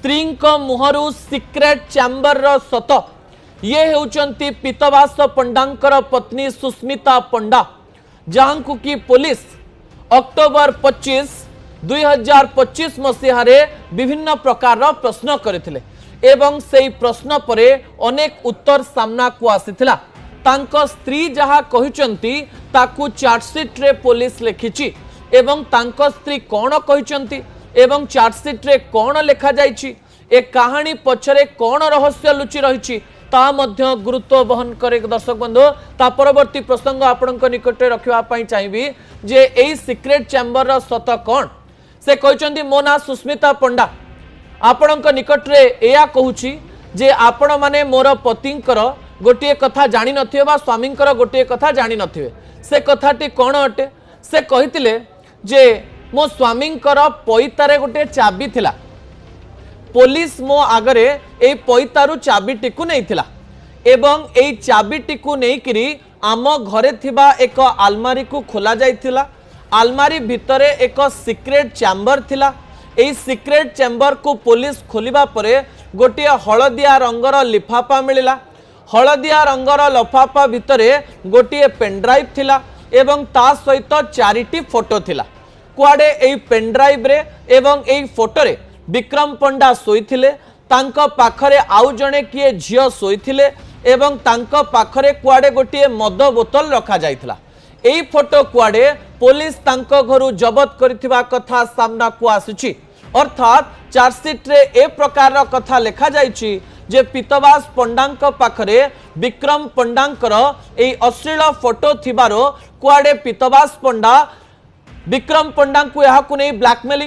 स्त्री मुहरु secrete chamber सत ये होचंती पीतवास पंडांकर पत्नी सुस्मिता पंडा जहां की पुलिस अक्टोबर 25 2025 मसीह विभिन्न प्रकार प्रश्न करथिले एवं से प्रश्न परे अनेक उत्तर सामना को आसीथिला। तांको स्त्री जहा कहिचंती ताकू चार्जसीट रे पुलिस लिखिची एवं तांको स्त्री कौन कहिचंती एवं चार्जसीट रे कौन लिखा जाइछि ए कहानी पछरे कौन रहस्य लुचि रहिछि ता मध्य गुरुत्व बहन करे। दर्शक बंधु ता परवर्ती प्रसंग आपनक निकट रखिबा पई चाहिबी जे एई सिक्रेट चैम्बर रा सत कौन से कहिचंती मो ना सुस्मिता पंडा आपनक निकट रे एया कहूछि जे आपण माने मोर पतिंकर गोटे कथा जानि नथिबे बा स्वामींकर गोटे कथा जानि नथिबे से कथाटी कौन अटे से कहितिले जे मो स्वामींकर पैतारे गोटे चाबी थिला पुलिस मो आगरे ए पैतारु चाबीटी को नैथिला एवं ए चाबीटी को नेकिरी आम घरे थिबा एक आलमारी को खोला जाइथिला। आलमारी भितरे एक सिक्रेट चैम्बर थिला। ए सिक्रेट चैम्बर को पुलिस खोलिबा परे गोटे हलदिया रंगर लिफाफा मिलिला। हलदिया रंगर लफाफा भितरे गोटे पेनड्राइव थिला एवं ता सहित 4टी फोटो थिला। कुआडे ए पेनड्राइव रे एवं ए फोटो रे विक्रम पंडा सोईथिले तांको पाखरे आउ जणे किए झियो सोईथिले एवं तांको पाखरे कुआडे गोटे मद बोतल रखा जाइथिला। एई फोटो कुआडे पुलिस तांको घरु जबत करिथिबा कथा सामना को आसुची। अर्थात चार्जसीट रे ए प्रकार कथा लिखा जाइछि जे पीतवास पंडांक पाखरे विक्रम पंडांकर एई अश्लील फोटो थिबारो कुआडे पीतवास पंडा विक्रम पंडा को ब्लैकमेलिंग